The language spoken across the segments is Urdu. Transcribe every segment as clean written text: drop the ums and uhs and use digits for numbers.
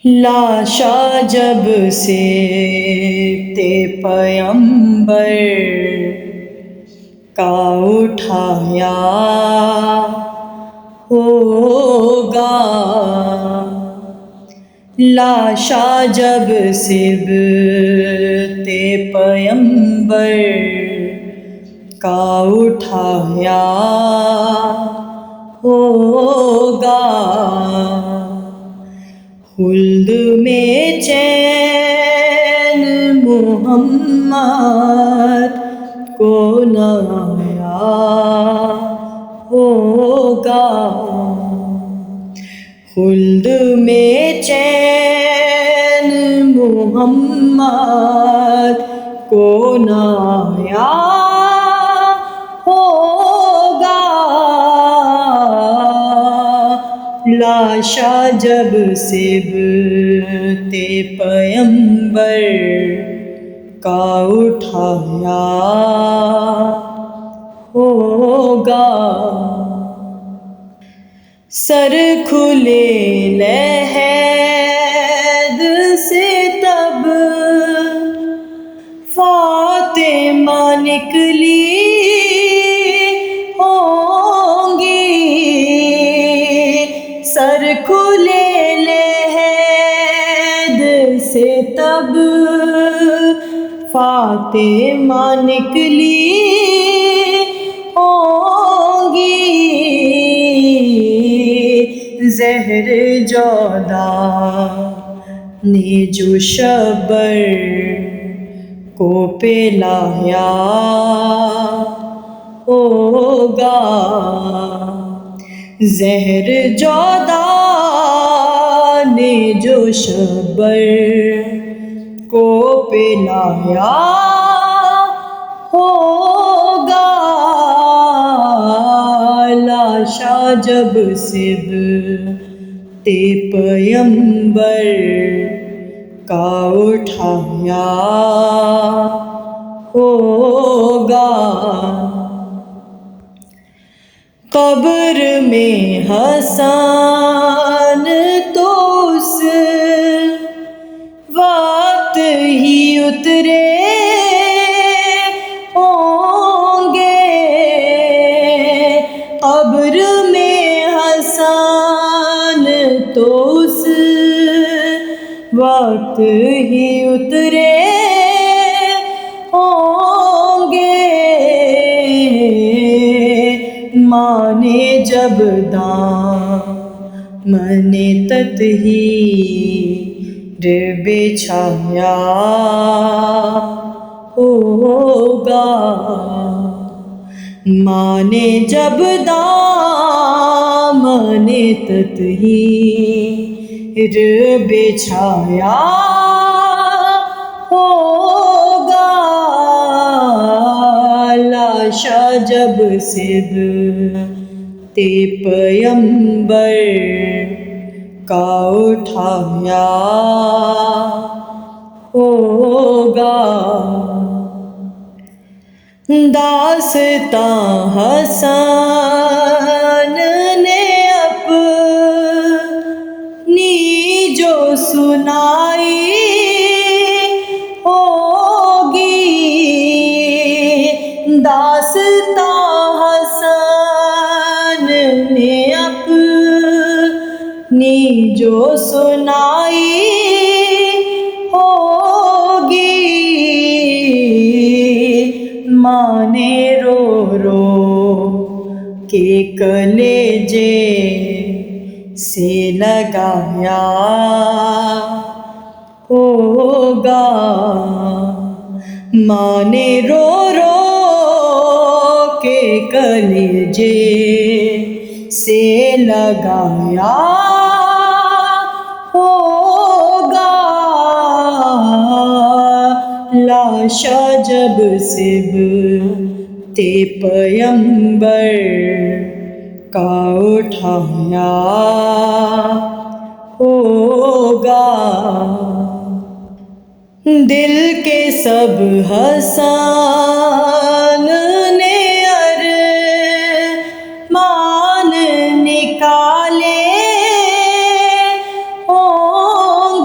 لاشا جب سے تے پیمبر کا اٹھایا ہوگا، لاشا جب سے تے پیمبر کا اٹھایا ہوگا، خلد میں چین محمد کو لایا ہوگا، خلد میں چین محمد کو لایا ہوگا، لاشا جب سے تے پیمبر کا اٹھایا ہوگا، سر کھلے لحد سے تب فاطمہ نکلی ہوں گی، سر کھلے لحد سے تب فاطمہ نکلی ہوں گی، زہر جودا نے جو شبر کو پلایا ہوگا، زہر جودا نے جو شبر کو پلایا ہوگا، لاشا جب سے تے پیمبر کا اٹھایا ہوگا، قبر میں حسن تو اس وقت ہی اترے ہوں گے، قبر میں حسن تو اس وقت ہی اترے ہوں گے، ماں نے جب دامن تطہیر بچھایا ہوگا، ماں نے جب دامن تطہیر بچھایا ہوگا، لاشا جب سے تے پیمبر کا اٹھایا ہوگا، داستاں حسن نے اپنی جو سنائی ہوگی، داستاں حسن نے اپنی جو سنائی ہوگی، ماں نے رو رو کے کلیجے سے لگایا ہوگا، ماں نے رو رو کے کلیجے سے لگایا ہوگا، لاشا جب سے تے پیمبر کا اٹھایا ہوگا، دل کے سب حسن نے ارمان نکالے ہوں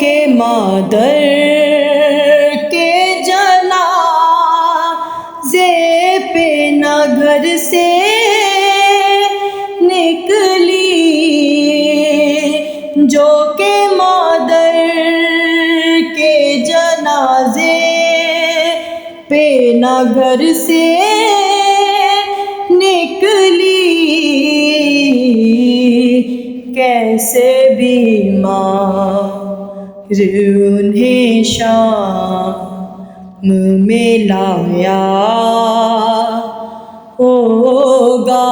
کہ مادر کے جنازے پہ نہ گھر سے نکلی، جو کہ مادر کے جنازے پہ نہ گھر سے نکلی، کیسے بیمار انہیں شام میں لایا ہوگا۔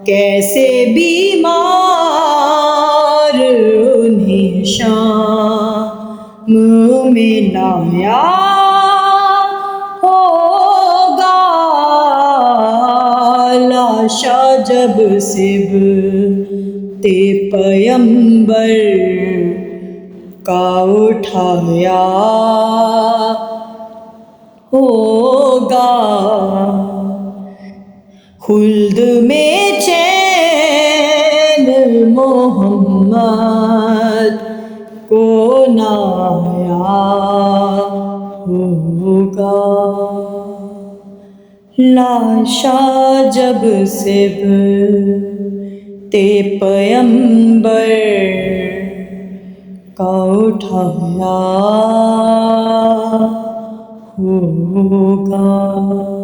کیسے بیمار انہیں شام میں لایا ہوگا۔ لاشا جب سبتے پیغمبر کا اٹھایا ہوگا۔ خلد میں چین محمد کو نایا ہوگا۔ لاشا جب سبتے پیغمبر کا اٹھایا ہوگا۔